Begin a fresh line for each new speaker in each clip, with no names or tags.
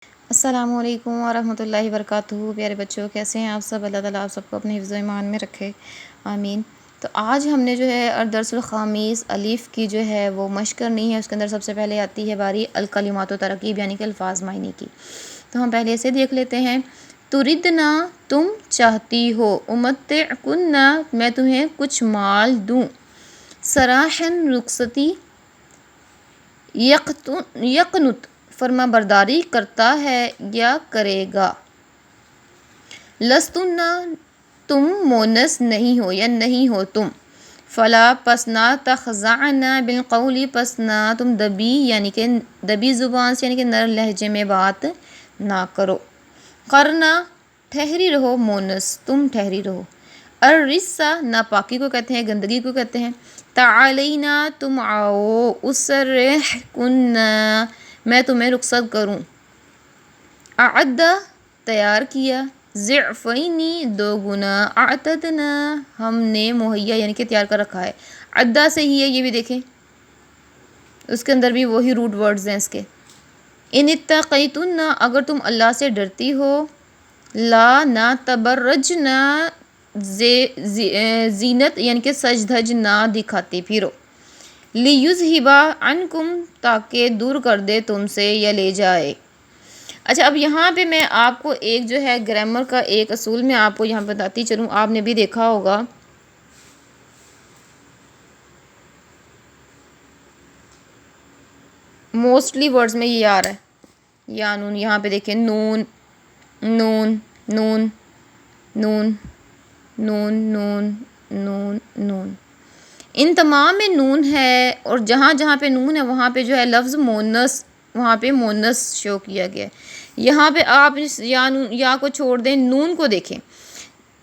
السلام علیکم ورحمۃ اللہ وبرکاتہ۔ پیارے بچوں، کیسے ہیں آپ سب؟ اللہ تعالیٰ آپ سب کو اپنے حفظ و ایمان میں رکھے، آمین۔ تو آج ہم نے جو ہے درس الخامس الف کی جو ہے وہ مشق کرنی ہے۔ اس کے اندر سب سے پہلے آتی ہے باری الکلمات و ترکیب، یعنی کہ الفاظ معنی کی۔ تو ہم پہلے سے دیکھ لیتے ہیں۔ تردنا، تم چاہتی ہو، امتعکنا، میں تمہیں کچھ مال دوں، سراحن، رخصتی، یقنت، فرما برداری کرتا ہے یا کرے گا، لستن، تم مونس نہیں ہو یا نہیں ہو تم، فلا، پس نہ، تخضعن بالقول، پس نہ تم دبی یعنی کہ دبی زبان سے یعنی کہ نرم لہجے میں بات نہ کرو، قرنا، ٹھہری رہو، مونس تم ٹھہری رہو، الرجس، ناپاکی کو کہتے ہیں، گندگی کو کہتے ہیں، تعالینا، تم آؤ، اسرحکنا، میں تمہیں رخصت کروں، اعد، تیار کیا، ضعفینی، دو گنا، اعتدنا، ہم نے مہیا یعنی کہ تیار کر رکھا ہے، عدہ سے ہی ہے یہ بھی دیکھیں، اس کے اندر بھی وہی روٹ ورڈز ہیں اس کے۔ ان اتقیتن، اگر تم اللہ سے ڈرتی ہو، لا، نہ، تبرجنا، زینت یعنی کہ سج دھج نہ دکھاتے پھرو، لیذہبا عنکم، تاکہ دور کر دے تم سے یا لے جائے۔ اچھا، اب یہاں پہ میں آپ کو ایک جو ہے گرامر کا ایک اصول میں آپ کو یہاں بتاتی چلوں، آپ نے بھی دیکھا ہوگا، موسٹلی ورڈز میں یہ آ رہا ہے، یا نون، یہاں پہ دیکھیں، نون، نون، نون، نون، نون، نون، نون، نون، ان تمام میں نون ہے، اور جہاں جہاں پہ نون ہے وہاں پہ جو ہے لفظ مونس، وہاں پہ مونس شو کیا گیا ہے۔ یہاں پہ آپ اس یا کو چھوڑ دیں، نون کو دیکھیں،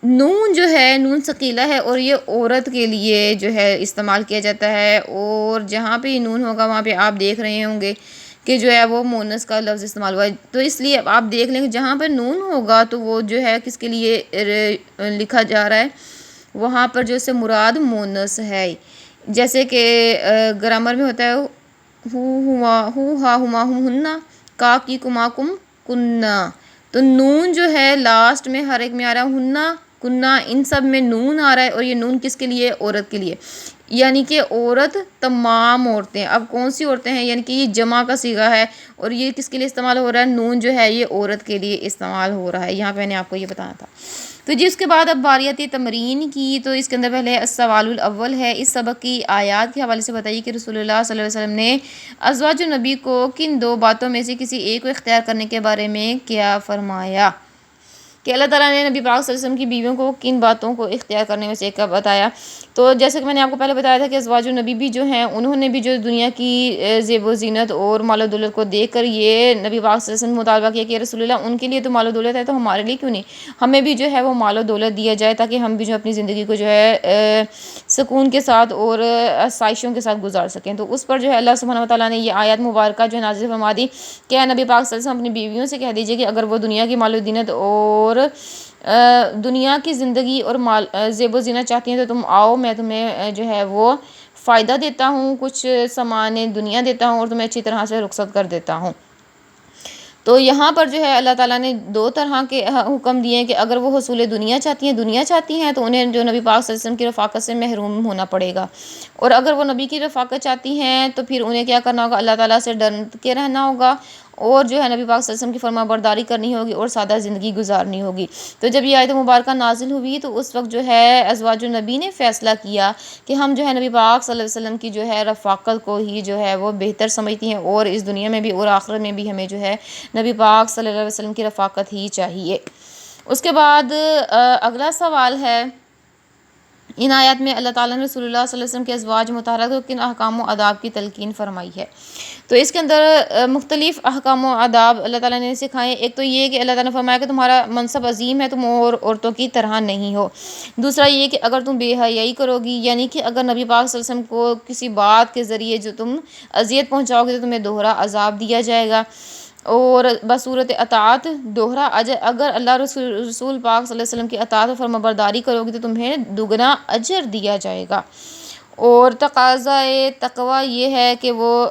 نون جو ہے نون ثقیلہ ہے اور یہ عورت کے لیے جو ہے استعمال کیا جاتا ہے، اور جہاں پہ نون ہوگا وہاں پہ آپ دیکھ رہے ہوں گے کہ جو ہے وہ مونس کا لفظ استعمال ہوا ہے، تو اس لیے آپ دیکھ لیں کہ جہاں پر نون ہوگا تو وہ جو ہے کس کے لیے لکھا جا رہا ہے، وہاں پر جو سے مراد مونس ہے، جیسے کہ گرامر میں ہوتا ہے ہو ہا ہما ہم ہننا، کا کی کما کم کننا، تو نون جو ہے لاسٹ میں ہر ایک میں آ رہا ہے، ہننا، کننا، ان سب میں نون آ رہا ہے، اور یہ نون کس کے لیے؟ عورت کے لیے، یعنی کہ عورت، تمام عورتیں، اب کون سی عورتیں ہیں، یعنی کہ یہ جمع کا صیغہ ہے، اور یہ کس کے لیے استعمال ہو رہا ہے؟ نون جو ہے یہ عورت کے لیے استعمال ہو رہا ہے، یہاں پہ میں نے آپ کو یہ بتانا تھا۔ تو جس کے بعد اب باری آتی ہے تمرین کی، تو اس کے اندر پہلے السوال الاول ہے، اس سبق کی آیات کے حوالے سے بتائیے کہ رسول اللہ صلی اللہ علیہ وسلم نے ازواج النبی کو کن دو باتوں میں سے کسی ایک کو اختیار کرنے کے بارے میں کیا فرمایا، کہ اللہ تعالیٰ نے نبی پاک صلی اللہ علیہ وسلم کی بیویوں کو کن باتوں کو اختیار کرنے میں سے ایک کا بتایا۔ تو جیسے کہ میں نے آپ کو پہلے بتایا تھا کہ ازواج النبی بھی جو ہیں انہوں نے بھی جو دنیا کی زیب و زینت اور مال و دولت کو دیکھ کر یہ نبی پاک صلی اللہ علیہ وسلم مطالبہ کیا کہ رسول اللہ ان کے لیے تو مال و دولت ہے، تو ہمارے لیے کیوں نہیں، ہمیں بھی جو ہے وہ مال و دولت دیا جائے تاکہ ہم بھی جو اپنی زندگی کو جو ہے سکون کے ساتھ اور آسائشوں کے ساتھ گزار سکیں۔ تو اس پر جو ہے اللہ سبحانہ و تعالیٰ نے یہ آیات مبارکہ جو نازل فرما دی کہ نبی پاک صلی اللہ علیہ وسلم اپنی بیویوں سے کہہ دیجئے کہ اگر وہ دنیا کی مال و دینت اور دنیا کی زندگی اور زیب و زینت چاہتی ہیں تو تم آؤ، میں تمہیں جو ہے وہ فائدہ دیتا ہوں، کچھ سامان دنیا دیتا ہوں، اور تمہیں اچھی طرح سے رخصت کر دیتا ہوں۔ تو یہاں پر جو ہے اللہ تعالیٰ نے دو طرح کے حکم دیے ہیں کہ اگر وہ حصول دنیا چاہتی ہیں تو انہیں جو نبی پاک صلی اللہ علیہ وسلم کی رفاقت سے محروم ہونا پڑے گا، اور اگر وہ نبی کی رفاقت چاہتی ہیں تو پھر انہیں کیا کرنا ہوگا؟ اللہ تعالیٰ سے ڈر کے رہنا ہوگا، اور جو ہے نبی پاک صلی اللہ علیہ وسلم کی فرما برداری کرنی ہوگی اور سادہ زندگی گزارنی ہوگی۔ تو جب یہ آیت مبارکہ نازل ہوئی تو اس وقت جو ہے ازواج النبی نے فیصلہ کیا کہ ہم جو ہے نبی پاک صلی اللہ علیہ وسلم کی جو ہے رفاقت کو ہی جو ہے وہ بہتر سمجھتی ہیں، اور اس دنیا میں بھی اور آخرت میں بھی ہمیں جو ہے نبی پاک صلی اللہ علیہ وسلم کی رفاقت ہی چاہیے۔ اس کے بعد اگلا سوال ہے، ان آیات میں اللہ تعالیٰ نے رسول اللہ صلی اللہ علیہ وسلم کے ازواج مطہرات کو کن احکام و آداب کی تلقین فرمائی ہے؟ تو اس کے اندر مختلف احکام و آداب اللہ تعالیٰ نے سکھائے۔ ایک تو یہ کہ اللہ تعالیٰ نے فرمایا کہ تمہارا منصب عظیم ہے، تم اور عورتوں کی طرح نہیں ہو۔ دوسرا یہ کہ اگر تم بے حیائی کرو گی، یعنی کہ اگر نبی پاک صلی اللہ علیہ وسلم کو کسی بات کے ذریعے جو تم اذیت پہنچاؤ گے تو تمہیں دوہرا عذاب دیا جائے گا، اور بصورت اطاعت دوہرا اجر، اگر اللہ رسول پاک صلی اللہ علیہ وسلم کی اطاعت و فرما برداری کرو گی تو تمہیں دگنا اجر دیا جائے گا۔ اور تقاضۂ تقوی یہ ہے کہ وہ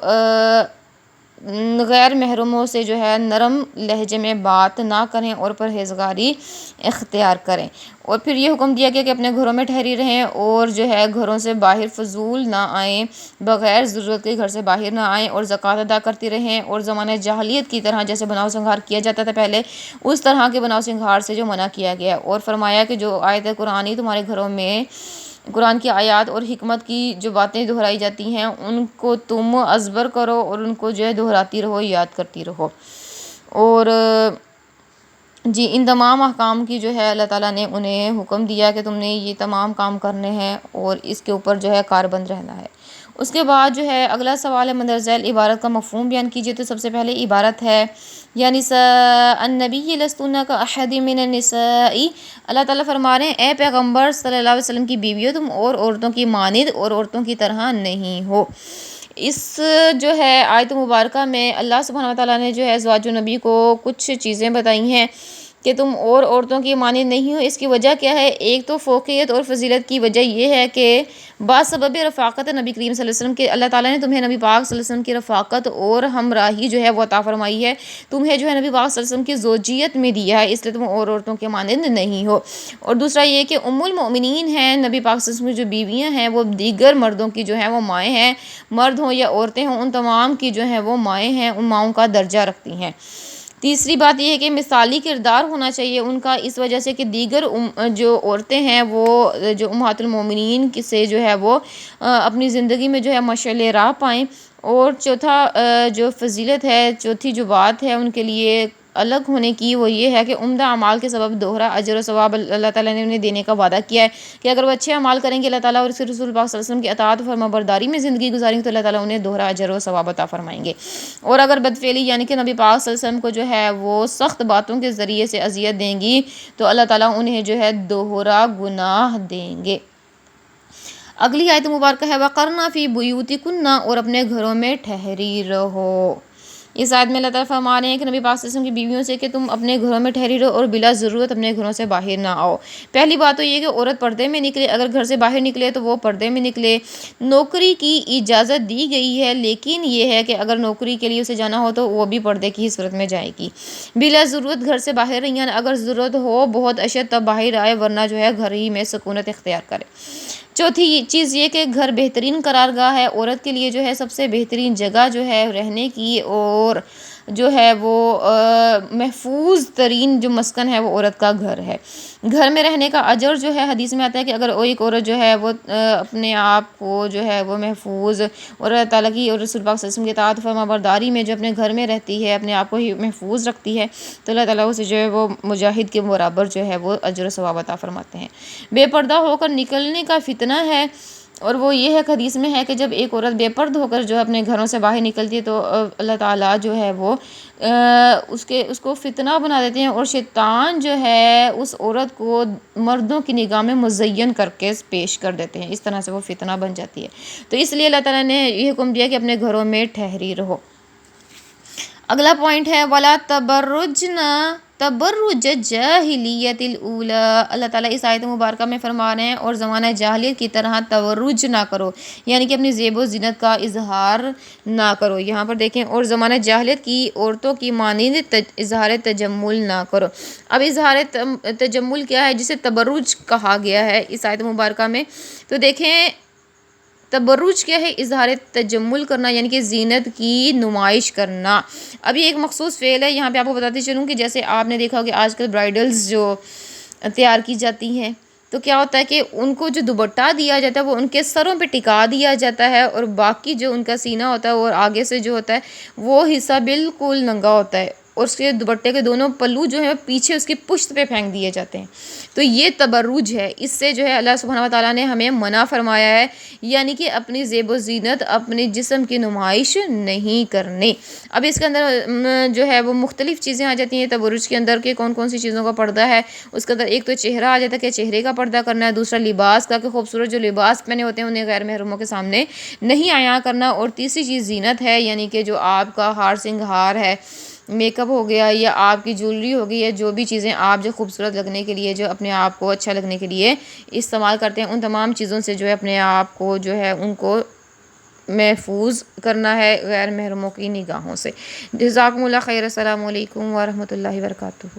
غیر محرموں سے جو ہے نرم لہجے میں بات نہ کریں اور پرہیزگاری اختیار کریں۔ اور پھر یہ حکم دیا گیا کہ اپنے گھروں میں ٹھہری رہیں اور جو ہے گھروں سے باہر فضول نہ آئیں، بغیر ضرورت کے گھر سے باہر نہ آئیں اور زکوٰۃ ادا کرتی رہیں، اور زمانہ جاہلیت کی طرح جیسے بناؤ سنگھار کیا جاتا تھا پہلے، اس طرح کے بناؤ سنگھار سے جو منع کیا گیا، اور فرمایا کہ جو آیت قرآنی تمہارے گھروں میں قرآن کی آیات اور حکمت کی جو باتیں دہرائی جاتی ہیں ان کو تم ازبر کرو اور ان کو جو ہے دہراتی رہو، یاد کرتی رہو۔ اور جی ان تمام احکام کی جو ہے اللہ تعالیٰ نے انہیں حکم دیا کہ تم نے یہ تمام کام کرنے ہیں اور اس کے اوپر جو ہے کاربند رہنا ہے۔ اس کے بعد جو ہے اگلا سوال ہے مندرجہ ذیل عبارت کا مفہوم بیان کیجیے۔ تو سب سے پہلے عبارت ہے یا نساء النبی لستن کاحد من النساء، اللہ تعالیٰ فرما رہے ہیں اے پیغمبر صلی اللہ علیہ وسلم کی بیویوں تم اور عورتوں کی مانند اور عورتوں کی طرح نہیں ہو۔ اس جو ہے آیت مبارکہ میں اللہ سبحانہ وتعالیٰ نے جو ہے ازواج النبی کو کچھ چیزیں بتائی ہیں کہ تم اور عورتوں کی مانند نہیں ہو۔ اس کی وجہ کیا ہے؟ ایک تو فوقیت اور فضیلت کی وجہ یہ ہے کہ بسبب رفاقت نبی کریم صلی اللہ علیہ وسلم کے اللہ تعالیٰ نے تمہیں نبی پاک صلی اللہ علیہ وسلم کی رفاقت اور ہمراہی جو ہے وہ عطا فرمائی ہے، تمہیں جو ہے نبی پاک صلی اللہ علیہ وسلم کی زوجیت میں دیا ہے، اس لیے تم اور عورتوں کے مانند نہیں ہو۔ اور دوسرا یہ کہ ام المؤمنین ہیں، نبی پاک صلی اللہ علیہ وسلم کی جو بیویاں ہیں وہ دیگر مردوں کی جو ہیں وہ مائیں ہیں، مرد ہوں یا عورتیں ہوں ان تمام کی جو ہیں وہ مائیں ہیں، ان ماؤں کا درجہ رکھتی ہیں۔ تیسری بات یہ ہے کہ مثالی کردار ہونا چاہیے ان کا، اس وجہ سے کہ دیگر جو عورتیں ہیں وہ جو امہات المومنین سے جو ہے وہ اپنی زندگی میں جو ہے مشعل راہ پائیں۔ اور چوتھا جو فضیلت ہے، چوتھی جو بات ہے ان کے لیے الگ ہونے کی، وہ یہ ہے کہ عمدہ اعمال کے سبب دوہرا اجر و ثواب اللہ تعالیٰ نے انہیں دینے کا وعدہ کیا ہے کہ اگر وہ اچھے اعمال کریں گے اللہ تعالیٰ اور اس کے رسول پاک صلی اللہ علیہ وسلم کی اطاعت و فرمانبرداری میں زندگی گزاریں گے تو اللہ تعالیٰ انہیں دوہرا اجر و ثواب عطا فرمائیں گے۔ اور اگر بدفعلی یعنی کہ نبی پاک صلی اللہ علیہ وسلم کو جو ہے وہ سخت باتوں کے ذریعے سے اذیت دیں گی تو اللہ تعالیٰ انہیں جو ہے دوہرا گناہ دیں گے۔ اگلی آیت مبارکہ ہے وَقَرْنَ فِي بُيُوتِكُنَّ، اور اپنے گھروں میں ٹھہری رہو۔ اس آیت میں اللہ تعالیٰ فرما رہے ہیں کہ نبی پاک صلی اللہ علیہ وسلم کی بیویوں سے کہ تم اپنے گھروں میں ٹھہری رہو اور بلا ضرورت اپنے گھروں سے باہر نہ آؤ۔ پہلی بات تو یہ کہ عورت پردے میں نکلے، اگر گھر سے باہر نکلے تو وہ پردے میں نکلے۔ نوکری کی اجازت دی گئی ہے، لیکن یہ ہے کہ اگر نوکری کے لیے اسے جانا ہو تو وہ بھی پردے کی صورت میں جائے گی۔ بلا ضرورت گھر سے باہر رہیں، اگر ضرورت ہو بہت اشد تب باہر آئے، ورنہ جو ہے گھر ہی میں سکونت اختیار کرے۔ چوتھی چیز یہ کہ گھر بہترین قرارگاہ ہے، عورت کے لیے جو ہے سب سے بہترین جگہ جو ہے رہنے کی اور جو ہے وہ محفوظ ترین جو مسکن ہے وہ عورت کا گھر ہے۔ گھر میں رہنے کا اجر جو ہے حدیث میں آتا ہے کہ اگر ایک عورت جو ہے وہ اپنے آپ کو جو ہے وہ محفوظ اور اللہ تعالیٰ کی اور رسول پاک صلی اللہ علیہ وسلم کی اطاعت فرمانبرداری میں جو اپنے گھر میں رہتی ہے، اپنے آپ کو ہی محفوظ رکھتی ہے تو اللہ تعالیٰ اسے جو ہے وہ مجاہد کے برابر جو ہے وہ اجر و ثواب عطا فرماتے ہیں۔ بے پردہ ہو کر نکلنے کا فتنہ ہے، اور وہ یہ ہے کہ حدیث میں ہے کہ جب ایک عورت بے پرد ہو کر جو اپنے گھروں سے باہر نکلتی ہے تو اللہ تعالیٰ جو ہے وہ اس کو فتنہ بنا دیتے ہیں، اور شیطان جو ہے اس عورت کو مردوں کی نگاہ میں مزین کر کے پیش کر دیتے ہیں، اس طرح سے وہ فتنہ بن جاتی ہے۔ تو اس لیے اللہ تعالیٰ نے یہ حکم دیا کہ اپنے گھروں میں ٹھہری رہو۔ اگلا پوائنٹ ہے وَلَا تَبَرُّجْنَا تبرج جاہلیت الاولیٰ، اللہ تعالیٰ اس آیت مبارکہ میں فرما رہے ہیں اور زمانہ جاہلیت کی طرح تبرج نہ کرو، یعنی کہ اپنی زیب و زینت کا اظہار نہ کرو۔ یہاں پر دیکھیں اور زمانہ جاہلیت کی عورتوں کی مانند اظہار تجمل نہ کرو۔ اب اظہار تجمل کیا ہے جسے تبرج کہا گیا ہے اس آیت مبارکہ میں؟ تو دیکھیں تبرج کیا ہے؟ اظہار تجمل کرنا یعنی کہ زینت کی نمائش کرنا۔ اب یہ ایک مخصوص فعل ہے، یہاں پہ آپ کو بتاتی چلوں کہ جیسے آپ نے دیکھا کہ آج کل برائڈلز جو تیار کی جاتی ہیں تو کیا ہوتا ہے کہ ان کو جو دوپٹہ دیا جاتا ہے وہ ان کے سروں پہ ٹکا دیا جاتا ہے، اور باقی جو ان کا سینہ ہوتا ہے اور آگے سے جو ہوتا ہے وہ حصہ بالکل ننگا ہوتا ہے، اور اس کے دوپٹے کے دونوں پلو جو ہیں پیچھے اس کی پشت پہ پھینک دیے جاتے ہیں۔ تو یہ تبرج ہے، اس سے جو ہے اللہ سبحانہ و تعالیٰ نے ہمیں منع فرمایا ہے، یعنی کہ اپنی زیب و زینت اپنے جسم کی نمائش نہیں کرنے۔ اب اس کے اندر جو ہے وہ مختلف چیزیں آ جاتی ہیں تبرج کے اندر کہ کون کون سی چیزوں کا پردہ ہے۔ اس کے اندر ایک تو چہرہ آ جاتا ہے کہ چہرے کا پردہ کرنا ہے، دوسرا لباس کا کہ خوبصورت جو لباس پہنے ہوتے ہیں انہیں غیر محرموں کے سامنے نہیں عیاں کرنا، اور تیسری چیز زینت ہے، یعنی کہ جو آپ کا ہار سنگھار ہے، میک اپ ہو گیا یا آپ کی جولری ہو گئی، یا جو بھی چیزیں آپ جو خوبصورت لگنے کے لیے جو اپنے آپ کو اچھا لگنے کے لیے استعمال کرتے ہیں ان تمام چیزوں سے جو ہے اپنے آپ کو جو ہے ان کو محفوظ کرنا ہے غیر محرموں کی نگاہوں سے۔ جزاکم اللہ خیر، السلام علیکم ورحمۃ اللہ وبرکاتہ۔